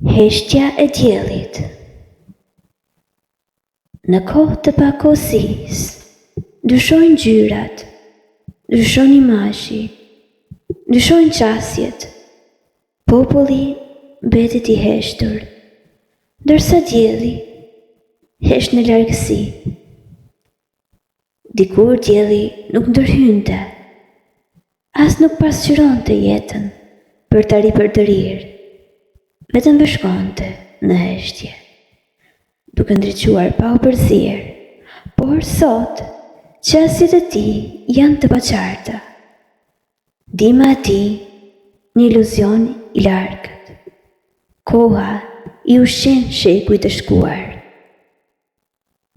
Heshtja e diellit. Në kohë të pakosisë, dyshojnë ngjyrat, dyshon imazhi, dyshojnë qasjet. Populli mbetet i heshtur, ndërsa dielli hesht në largësi. Dikur dielli nuk ndërhynte, as nuk pasqyronte jetën për ta ripërdërir, vetëm veshkonte në heshtje, duke ndriçuar pa u përzier, por sot qasjet e tij janë të paqarta. Dima e tij një iluzion i largët. Koha i ushqen shekujt e shkuar.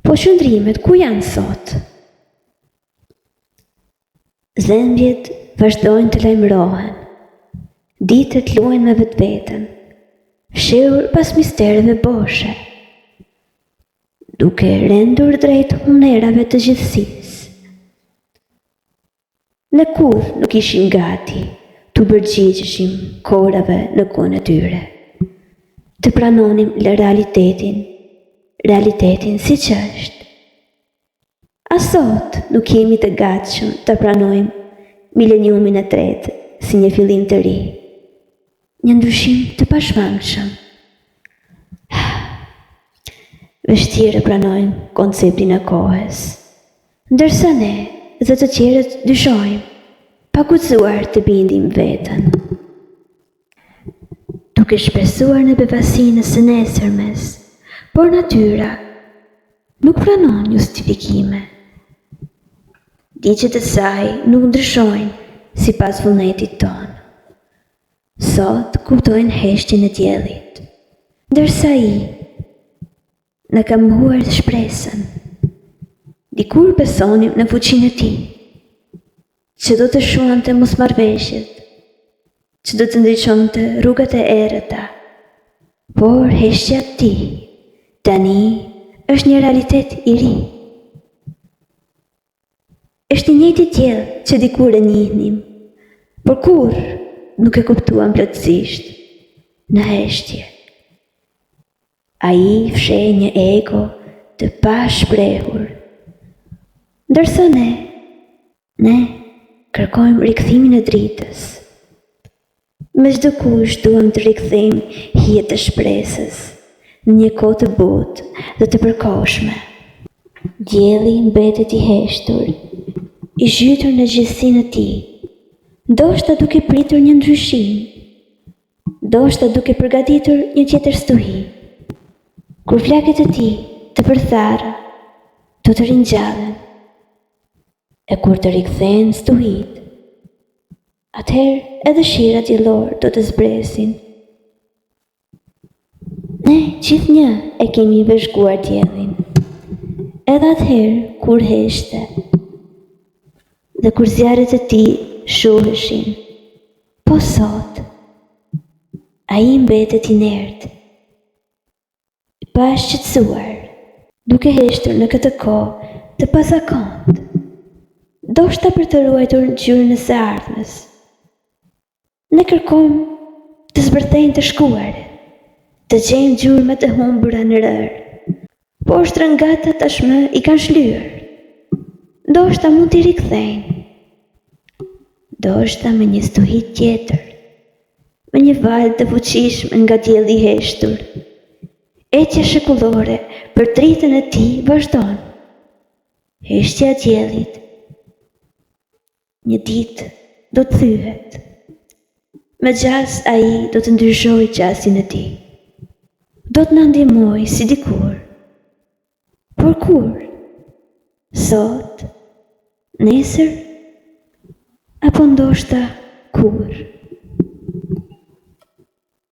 Po qëndrimet ku janë sot? Zembjet vazhdojnë të lajmërohen, ditët luajnë me vetveten, fshehur pas mistereve boshe, duke rendur drejt hunerave të gjithësisë. Ne kurrë nuk ishim gati të përgjigjeshim korave në kohën e tyre, të pranonim realitetin siç është. A sot nuk jemi të gatshëm të pranojmë mileniumin e tretë si një fillim të ri, një ndryshim të pashmangshëm. Vështirë pranojmë konceptin e kohës, ndërsa ne dhe të tjerët dyshojmë, pa guxuar të bindim veten. Duke shpresuar në befasinë e së nesërmes, por natyra nuk pranon justifikime. Ligjet e saj nuk ndryshojnë sipas vullnetit tonë. Sot kuptojnë heshtjen e diellit, ndërsa ai na ka mohuar shpresën. Dikur besonim në fuqinë e tij, që do të shuante mosmarrveshjet, që do të ndriçonte rrugat e errëta, por heshtja e tij tani është një realitet i ri. Është i njëjti diell që dikur e njihnim, por kurrë nuk e kuptuam plotësisht në heshtje. Ai fsheh një ego të pashprehur, ndërsa ne kërkojmë rikthimin e dritës. Me çdo kush duam të rikthejmë hijet e shpresës në një kohë të butë dhe të përkohshme. Dielli mbetet i heshtur, i zhytur në gjithësinë e tij, ndoshta duke pritur një ndryshim, ndoshta duke përgatitur një tjetër stuhi, kur flakët e tij të përthara do të ringjallen, e kur të rikthehen stuhit, atëherë edhe shirat diellor do të zbresin. Ne gjithnjë e kemi vëzhguar diellin, edhe atëherë kur heshte, dhe kur zjarret e tij shuheshin, po sot ai mbetet inert, i pashqetësuar, duke heshtur në këtë kohë të pazakontë, ndoshta për të ruajtur ngjyrën e së ardhmes. Ne kërkojmë të zbërthejnë të shkuarin, të gjejmë gjurmët e humbura në rërë, por shtrëngata tashmë i kanë shlyer. Ndoshta mund t'i rikthejnë, ndoshta me një stuhi tjetër, me një valë të fuqishme nga dielli i heshtur. Ecja shekullore për dritën e tij vazhdon. Heshtja e diellit një ditë do të thyhet. Me gjas ai do të ndryshojë qasjen e tij. Do të na ndihmojë si dikur. Por kur? Sot? Nesër? Apo ndoshta kur?